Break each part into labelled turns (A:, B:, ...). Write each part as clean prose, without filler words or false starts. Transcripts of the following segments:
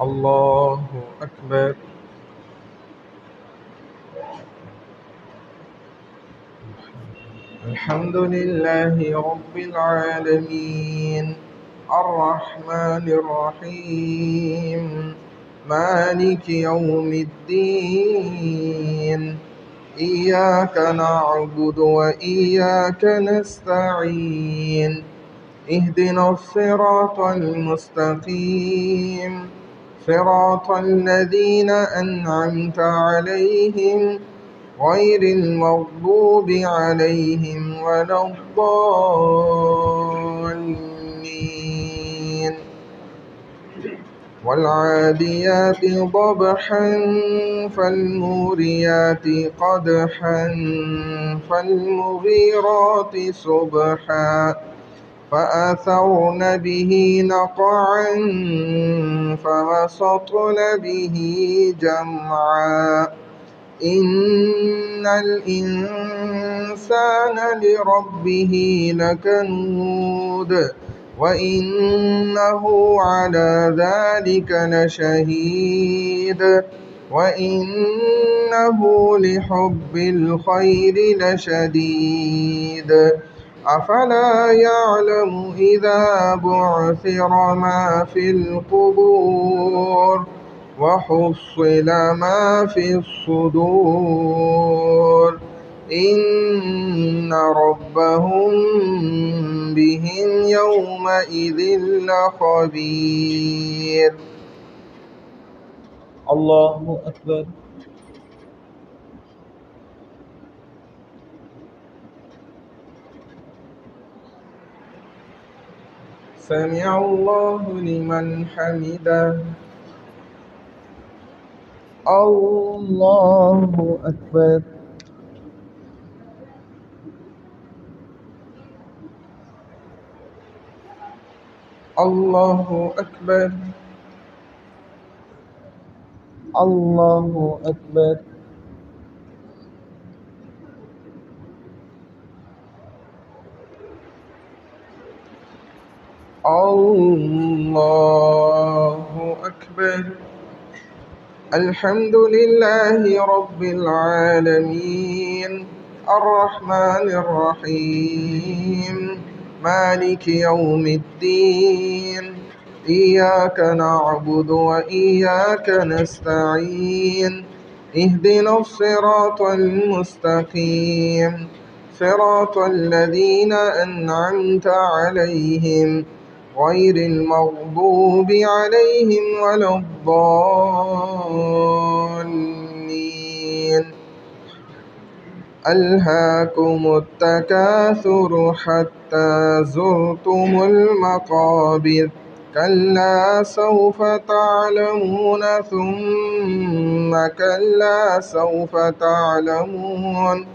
A: الله أكبر. الحمد لله رب العالمين الرحمن الرحيم مالك يوم الدين إياك نعبد وإياك نستعين اهدنا الصراط المستقيم صراط الذين أنعمت عليهم غير المغضوب عليهم ولا الضالين. والعاديات ضبحا فالموريات قدحا فالمغيرات صبحا فأثرن به نقعا فوسطن به جمعا إن الإنسان لربه لكنود وإنه على ذلك لشهيد وإنه لحب الخير لشديد أفلا يعلم إذا بعثر ما في القبور وحصل ما في الصدور إن ربهم بهم يومئذ لخبير. الله أكبر. سمع الله لمن حمده. الله أكبر. الله أكبر. الله أكبر. الله أكبر. الحمد لله رب العالمين الرحمن الرحيم مالك يوم الدين إياك نعبد وإياك نستعين اهدنا الصراط المستقيم صراط الذين أنعمت عليهم غير المغضوب عليهم ولا الضالين. ألهاكم التكاثر حتى زرتم المقابر كلا سوف تعلمون ثم كلا سوف تعلمون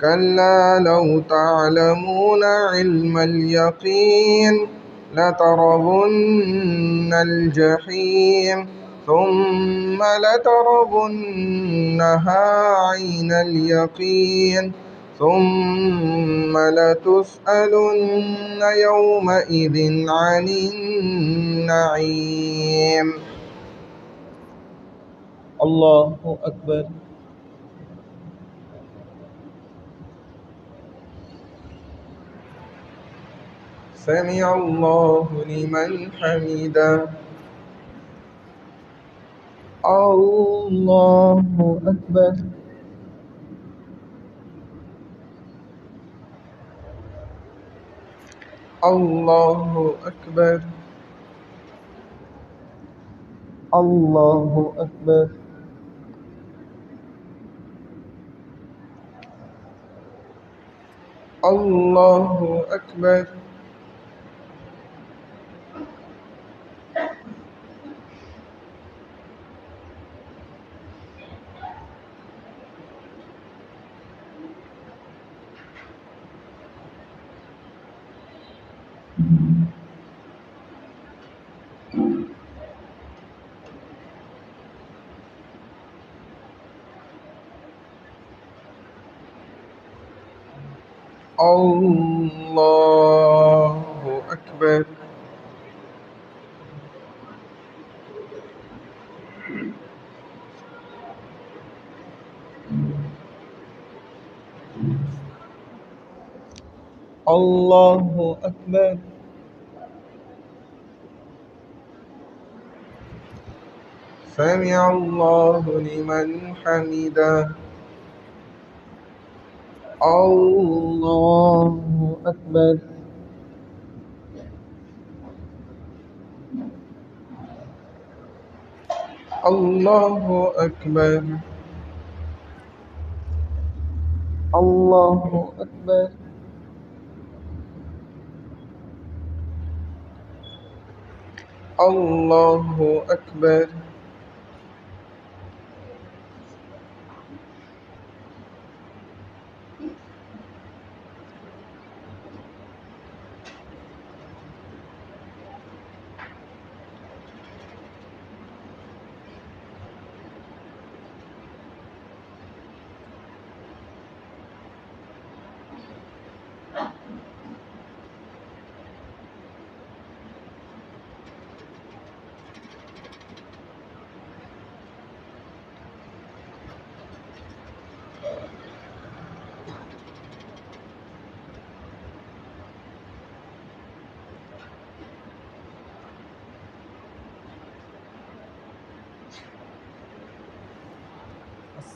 A: كلا لو تعلمون علم اليقين لترون الجحيم ثم لترونها عين اليقين ثم لتسألن يومئذ عن النعيم. الله أكبر. سمع الله لمن حمده. الله أكبر. الله أكبر. الله أكبر. الله أكبر. الله أكبر. الله أكبر. سمع الله لمن حمده. الله أكبر. الله أكبر. الله أكبر. الله أكبر.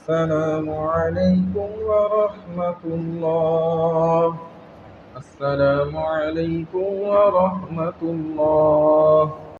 A: السلام عليكم ورحمة الله. السلام عليكم ورحمة الله.